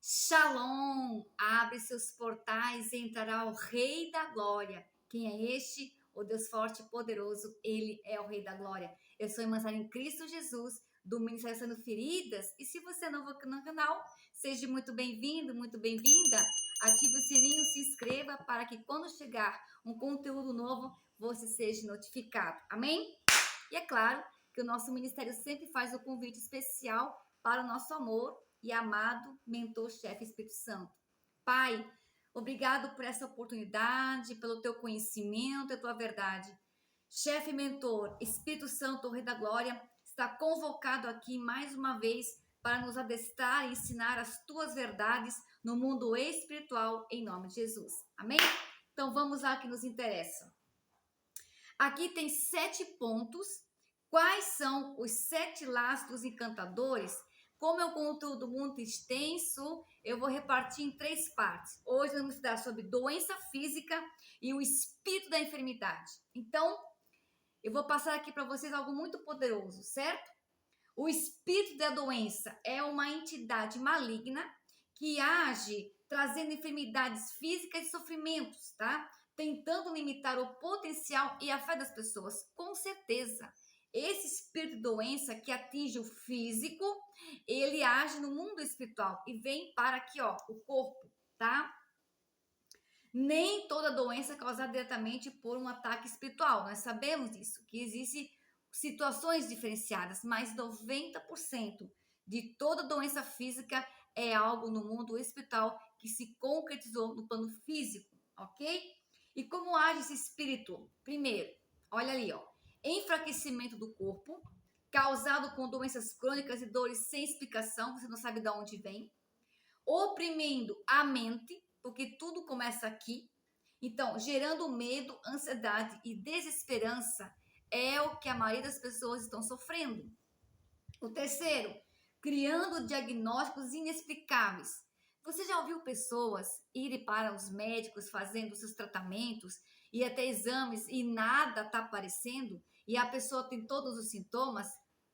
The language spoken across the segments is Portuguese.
Shalom! Abre seus portais e entrará o Rei da Glória. Quem é este? O Deus forte e poderoso, ele é o Rei da Glória. Eu sou irmã Sara em Cristo Jesus, do Ministério Sendo Feridas. E se você é novo aqui no canal, seja muito bem-vindo, muito bem-vinda. Ative o sininho, se inscreva para que quando chegar um conteúdo novo, você seja notificado. Amém? E é claro que o nosso ministério sempre faz o convite especial para o nosso amor e amado mentor-chefe Espírito Santo. Pai, obrigado por essa oportunidade, pelo teu conhecimento e a tua verdade. Chefe mentor, Espírito Santo, o Rei da Glória, está convocado aqui mais uma vez para nos adestrar e ensinar as tuas verdades no mundo espiritual, em nome de Jesus. Amém? Então vamos lá que nos interessa. Aqui tem 7 pontos. Quais são os 7 lastros encantadores? Como é um conteúdo muito extenso, eu vou repartir em 3 partes. Hoje vamos estudar sobre doença física e o espírito da enfermidade. Então, eu vou passar aqui para vocês algo muito poderoso, certo? O espírito da doença é uma entidade maligna que age trazendo enfermidades físicas e sofrimentos, tá? Tentando limitar o potencial e a fé das pessoas. Com certeza, esse espírito de doença que atinge o físico, ele age no mundo espiritual e vem para aqui, ó, o corpo, tá? Nem toda doença é causada diretamente por um ataque espiritual. Nós sabemos disso, que existem situações diferenciadas, mas 90% de toda doença física é algo no mundo espiritual que se concretizou no plano físico, ok? E como age esse espírito? Primeiro, olha ali, ó, enfraquecimento do corpo, causado com doenças crônicas e dores sem explicação, você não sabe de onde vem, oprimindo a mente, porque tudo começa aqui. Então, gerando medo, ansiedade e desesperança é o que a maioria das pessoas estão sofrendo. O terceiro, criando diagnósticos inexplicáveis. Você já ouviu pessoas irem para os médicos fazendo seus tratamentos e até exames e nada está aparecendo e a pessoa tem todos os sintomas?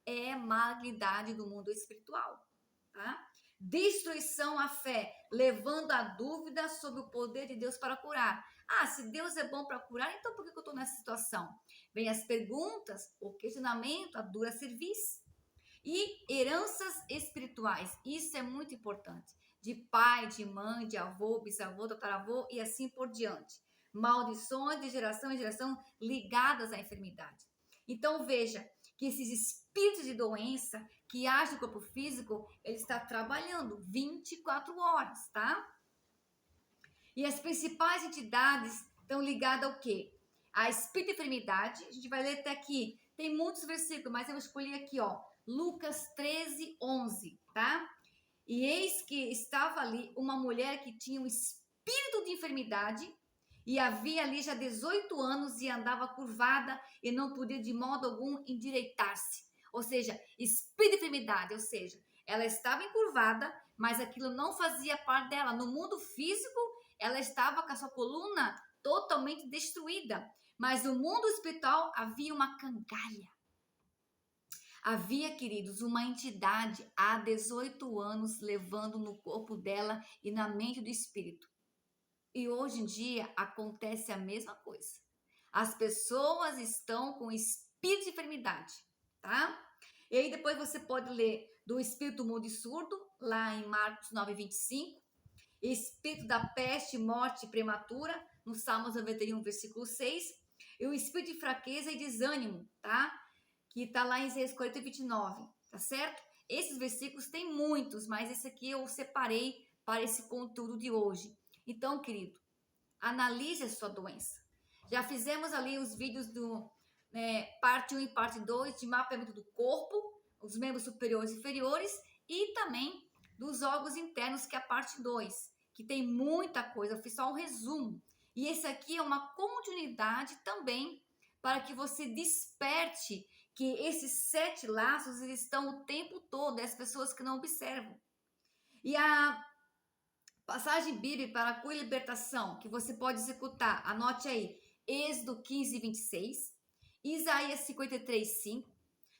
É malignidade do mundo espiritual, tá? Destruição à fé, levando a dúvida sobre o poder de Deus para curar. Ah, se Deus é bom para curar, então por que eu estou nessa situação? Vem as perguntas, o questionamento, a dura serviço. E heranças espirituais, isso é muito importante. De pai, de mãe, de avô, bisavô, tataravô e assim por diante. Maldições de geração em geração ligadas à enfermidade. Então veja que esses espíritos de doença que agem no corpo físico, ele está trabalhando 24 horas, tá? E as principais entidades estão ligadas ao quê? A espírito de enfermidade, a gente vai ler até aqui, tem muitos versículos, mas eu escolhi aqui, ó, Lucas 13, 11, tá? E eis que estava ali uma mulher que tinha um espírito de enfermidade e havia ali já 18 anos e andava curvada e não podia de modo algum endireitar-se. Ou seja, espírito de enfermidade, ou seja, ela estava encurvada, mas aquilo não fazia parte dela. No mundo físico, ela estava com a sua coluna totalmente destruída, mas no mundo espiritual havia uma cangalha. Havia, queridos, uma entidade há 18 anos levando no corpo dela e na mente do espírito. E hoje em dia acontece a mesma coisa. As pessoas estão com espírito de enfermidade, tá? E aí depois você pode ler do espírito mudo e surdo, lá em Marcos 9:25, espírito da peste, morte prematura, no Salmos 91, versículo 6, e o espírito de fraqueza e desânimo, tá? Que tá lá em Isaías 40:29, tá certo? Esses versículos tem muitos, mas esse aqui eu separei para esse conteúdo de hoje. Então, querido, analise a sua doença. Já fizemos ali os vídeos do parte 1 e parte 2 de mapeamento do corpo, os membros superiores e inferiores e também dos órgãos internos, que é a parte 2, que tem muita coisa, eu fiz só um resumo. E esse aqui é uma continuidade também para que você desperte que esses 7 laços eles estão o tempo todo, as pessoas que não observam. E a passagem bíblica para a cura e libertação, que você pode executar, anote aí, Êxodo 15:26, Isaías 53:5,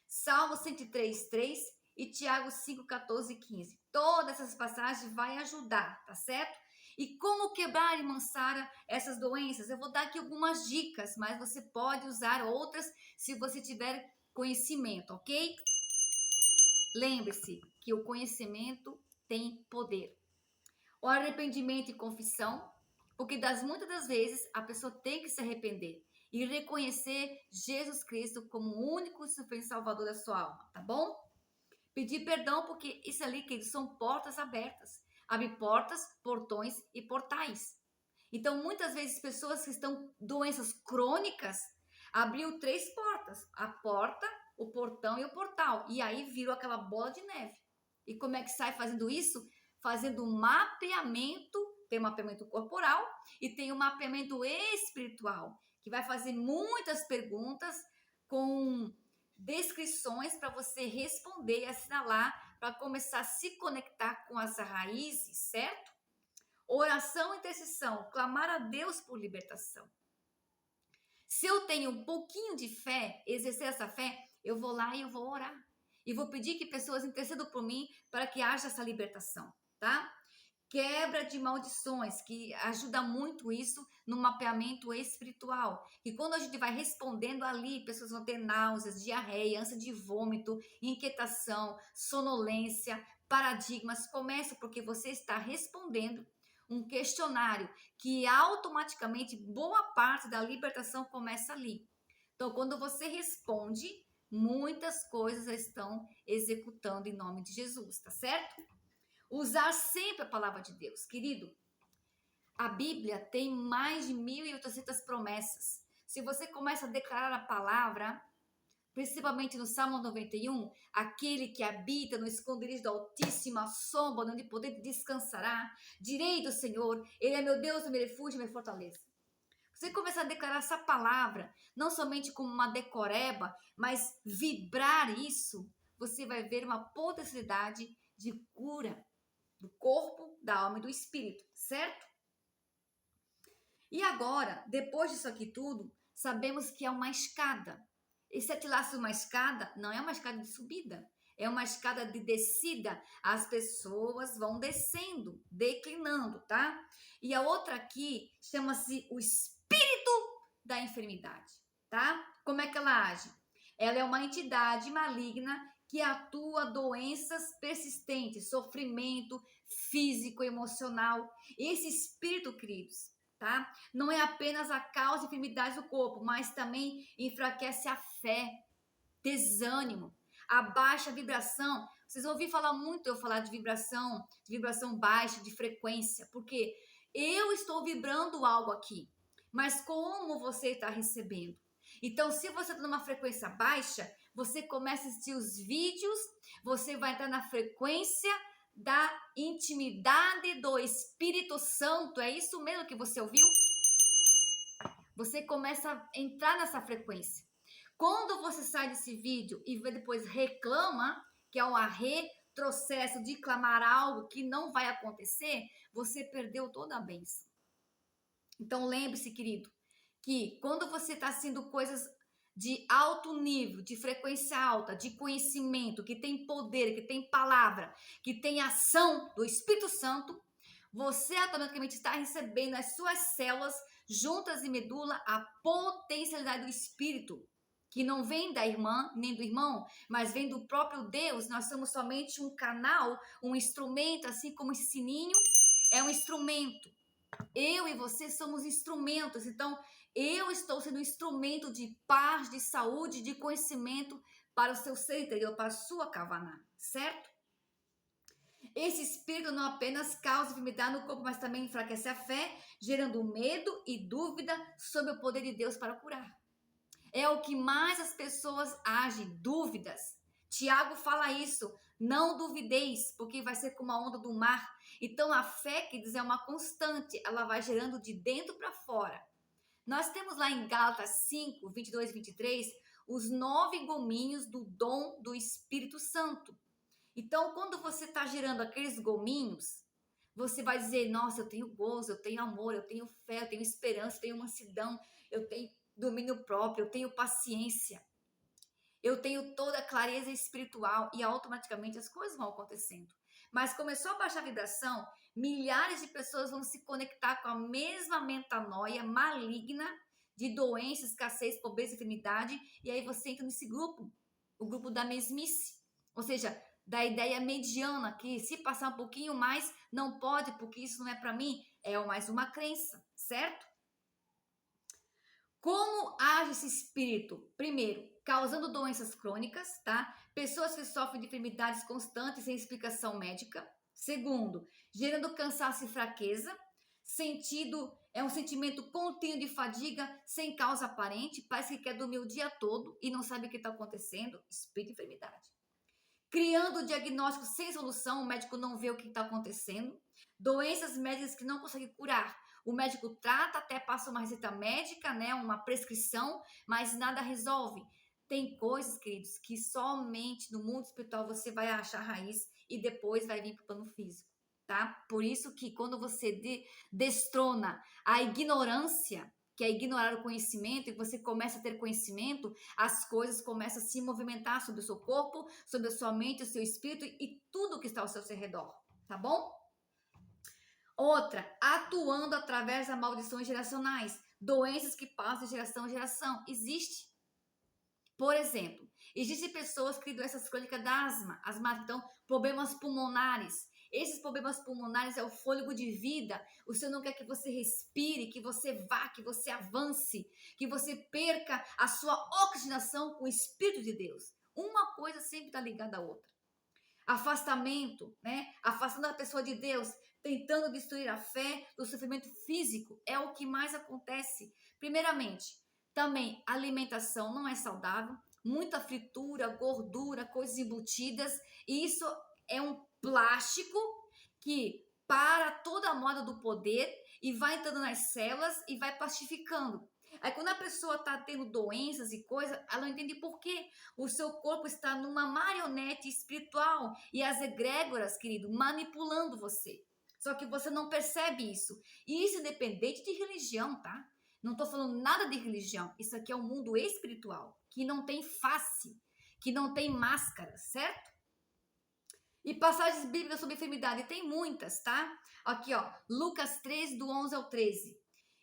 Salmo 103:3 e Tiago 5, 14 e 15. Todas essas passagens vai ajudar, tá certo? E como quebrar, irmã Sara, essas doenças? Eu vou dar aqui algumas dicas, mas você pode usar outras se você tiver conhecimento, ok? Lembre-se que o conhecimento tem poder. O arrependimento e confissão, porque muitas das vezes a pessoa tem que se arrepender e reconhecer Jesus Cristo como o único e suficiente Salvador da sua alma, tá bom? Pedir perdão, porque isso ali, que são portas abertas. Abre portas, portões e portais. Então, muitas vezes, pessoas que estão doenças crônicas abriu 3 portas: a porta, o portão e o portal. E aí virou aquela bola de neve. E como é que sai fazendo isso? Fazendo um mapeamento. Tem um mapeamento corporal e tem um mapeamento espiritual, que vai fazer muitas perguntas com descrições para você responder e assinalar, para começar a se conectar com as raízes, certo? Oração e intercessão, clamar a Deus por libertação. Se eu tenho um pouquinho de fé, exercer essa fé, eu vou lá e eu vou orar. E vou pedir que pessoas intercedam por mim para que haja essa libertação, tá? Quebra de maldições, que ajuda muito isso no mapeamento espiritual. E quando a gente vai respondendo ali, pessoas vão ter náuseas, diarreia, ânsia de vômito, inquietação, sonolência, paradigmas. Começa porque você está respondendo um questionário que automaticamente boa parte da libertação começa ali. Então, quando você responde, muitas coisas estão executando em nome de Jesus, tá certo? Usar sempre a palavra de Deus, querido. A Bíblia tem mais de 1.800 promessas. Se você começa a declarar a palavra, principalmente no Salmo 91, aquele que habita no esconderijo do Altíssimo, a sombra onde poder descansará, direi do Senhor, Ele é meu Deus, meu refúgio, minha fortaleza. Você começa a declarar essa palavra, não somente como uma decoreba, mas vibrar isso, você vai ver uma potencialidade de cura do corpo, da alma e do espírito, certo? E agora, depois disso aqui tudo, sabemos que é uma escada. E se atilasse uma escada, não é uma escada de subida, é uma escada de descida. As pessoas vão descendo, declinando, tá? E a outra aqui chama-se o espírito da enfermidade, tá? Como é que ela age? Ela é uma entidade maligna que atua doenças persistentes, sofrimento físico, emocional. Esse espírito, queridos, tá? Não é apenas a causa de enfermidades do corpo, mas também enfraquece a fé, desânimo, a baixa vibração. Vocês ouviram falar muito eu falar de vibração baixa, de frequência, porque eu estou vibrando algo aqui, mas como você está recebendo? Então, se você está numa frequência baixa, você começa a assistir os vídeos, você vai entrar na frequência da intimidade do Espírito Santo. É isso mesmo que você ouviu? Você começa a entrar nessa frequência. Quando você sai desse vídeo e depois reclama, que é um retrocesso de clamar algo que não vai acontecer, você perdeu toda a bênção. Então lembre-se, querido, que quando você está sendo coisas de alto nível, de frequência alta, de conhecimento, que tem poder, que tem palavra, que tem ação do Espírito Santo, você automaticamente está recebendo as suas células juntas em medula a potencialidade do Espírito, que não vem da irmã nem do irmão, mas vem do próprio Deus. Nós somos somente um canal, um instrumento, assim como esse sininho é um instrumento. Eu e você somos instrumentos, então eu estou sendo um instrumento de paz, de saúde, de conhecimento para o seu ser interior, para a sua kavaná, certo? Esse espírito não apenas causa enfermidade no corpo, mas também enfraquece a fé, gerando medo e dúvida sobre o poder de Deus para curar. É o que mais as pessoas agem, dúvidas. Tiago fala isso, não duvideis, porque vai ser como a onda do mar. Então a fé, que diz, é uma constante, ela vai gerando de dentro para fora. Nós temos lá em Gálatas 5, 22 e 23, os 9 gominhos do dom do Espírito Santo. Então, quando você está gerando aqueles gominhos, você vai dizer, nossa, eu tenho gozo, eu tenho amor, eu tenho fé, eu tenho esperança, eu tenho mansidão, eu tenho domínio próprio, eu tenho paciência. eu tenho toda a clareza espiritual e automaticamente as coisas vão acontecendo. Mas começou a baixar a vibração, milhares de pessoas vão se conectar com a mesma metanoia maligna de doença, escassez, pobreza e enfermidade, e aí você entra nesse grupo, o grupo da mesmice, ou seja, da ideia mediana, que se passar um pouquinho mais, não pode, porque isso não é para mim, é mais uma crença, certo? Como age esse espírito? Primeiro, causando doenças crônicas, tá? Pessoas que sofrem de enfermidades constantes sem explicação médica. Segundo, gerando cansaço e fraqueza. É um sentimento contínuo de fadiga sem causa aparente. Parece que quer dormir o dia todo e não sabe o que está acontecendo. Espírito de enfermidade. Criando diagnóstico sem solução, o médico não vê o que está acontecendo. Doenças médicas que não consegue curar. O médico trata, até passa uma receita médica, né, uma prescrição, mas nada resolve. Tem coisas, queridos, que somente no mundo espiritual você vai achar raiz e depois vai vir para o plano físico, tá? Por isso que quando você destrona a ignorância, que é ignorar o conhecimento, e você começa a ter conhecimento, as coisas começam a se movimentar sobre o seu corpo, sobre a sua mente, o seu espírito e tudo que está ao seu redor, tá bom? Outra, atuando através das maldições geracionais, doenças que passam de geração em geração. Existe. Por exemplo, existem pessoas que têm doenças crônicas da asma, então, problemas pulmonares. Esses problemas pulmonares é o fôlego de vida. O Senhor não quer que você respire, que você vá, que você avance, que você perca a sua oxigenação com o Espírito de Deus. Uma coisa sempre está ligada à outra. Afastamento, né? Afastando a pessoa de Deus, tentando destruir a fé, do sofrimento físico, é o que mais acontece. Primeiramente, também alimentação não é saudável, muita fritura, gordura, coisas embutidas, e isso é um plástico que para toda a moda do poder e vai entrando nas células e vai plastificando. Aí quando a pessoa está tendo doenças e coisas, ela não entende por quê. O seu corpo está numa marionete espiritual e as egrégoras, querido, manipulando você. Só que você não percebe isso. E isso independente de religião, tá? Não estou falando nada de religião. Isso aqui é um mundo espiritual, que não tem face, que não tem máscara, certo? E passagens bíblicas sobre enfermidade, tem muitas, tá? Aqui, ó, Lucas 3, do 11 ao 13.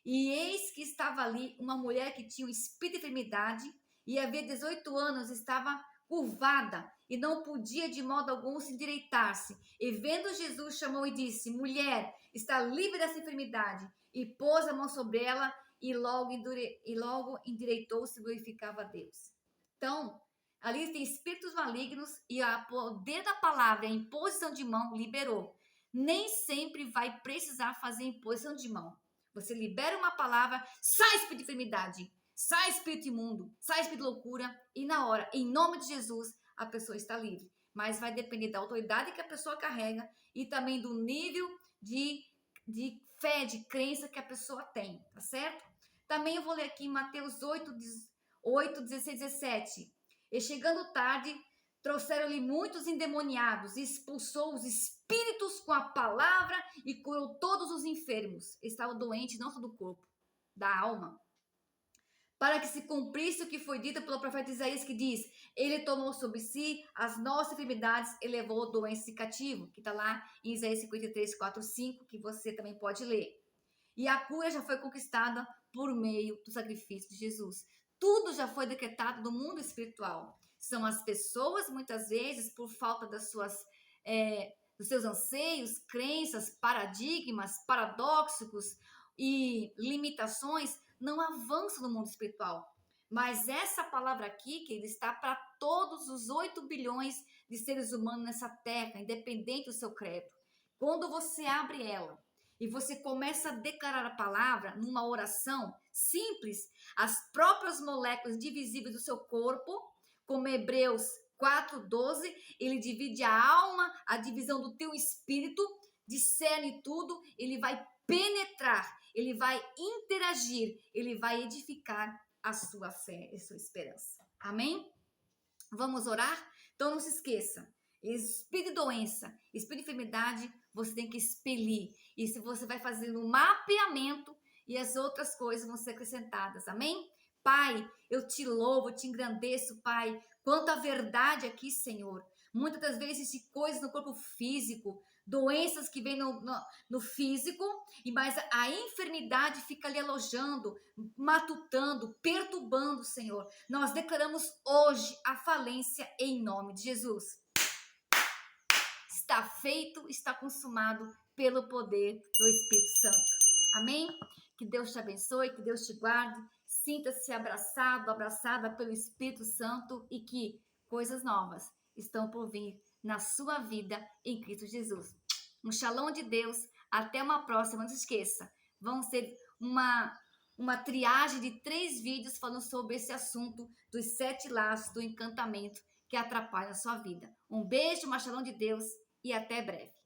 E eis que estava ali uma mulher que tinha um espírito de enfermidade e havia 18 anos, estava curvada e não podia de modo algum se endireitar-se. E vendo Jesus, chamou e disse: mulher, está livre dessa enfermidade. E pôs a mão sobre ela e logo endireitou-se e glorificava a Deus. Então, ali tem espíritos malignos e o poder da palavra, a imposição de mão, liberou. Nem sempre vai precisar fazer imposição de mão. Você libera uma palavra, sai espírito de enfermidade, sai espírito imundo, sai espírito de loucura, e na hora, em nome de Jesus, a pessoa está livre. Mas vai depender da autoridade que a pessoa carrega e também do nível de fé, de crença que a pessoa tem, tá certo? Também eu vou ler aqui em Mateus 8, 16, 17. E chegando tarde, trouxeram-lhe muitos endemoniados, e expulsou os espíritos com a palavra e curou todos os enfermos. Estava doente não só do corpo, da alma. Para que se cumprisse o que foi dito pelo profeta Isaías, que diz: ele tomou sobre si as nossas enfermidades e levou doenças cativo, que está lá em Isaías 53, 4, 5, que você também pode ler. E a cura já foi conquistada por meio do sacrifício de Jesus. Tudo já foi decretado no mundo espiritual. São as pessoas, muitas vezes, por falta dos seus anseios, crenças, paradigmas, paradoxos e limitações, não avançam no mundo espiritual. Mas essa palavra aqui, que está para todos os 8 bilhões de seres humanos nessa terra, independente do seu credo. Quando você abre ela e você começa a declarar a palavra numa oração simples, as próprias moléculas divisíveis do seu corpo, como Hebreus 4:12, ele divide a alma, a divisão do teu espírito, discerne tudo, ele vai penetrar, ele vai interagir, ele vai edificar a sua fé e a sua esperança. Amém? Vamos orar? Então não se esqueça, espírito de doença, espírito de enfermidade, você tem que expelir. E se você vai fazendo um mapeamento e as outras coisas vão ser acrescentadas. Amém? Pai, eu te louvo, eu te engrandeço, Pai, quanto à verdade aqui, Senhor. Muitas das vezes de coisas no corpo físico, doenças que vêm no físico, mas a enfermidade fica ali alojando, matutando, perturbando, Senhor. Nós declaramos hoje a falência em nome de Jesus. Está feito, está consumado pelo poder do Espírito Santo. Amém? Que Deus te abençoe, que Deus te guarde. Sinta-se abraçado, abraçada pelo Espírito Santo e que coisas novas estão por vir na sua vida em Cristo Jesus. Um shalom de Deus. Até uma próxima. Não se esqueça. Vão ser uma triagem de 3 vídeos falando sobre esse assunto dos 7 laços do encantamento que atrapalham a sua vida. Um beijo, um shalom de Deus e até breve.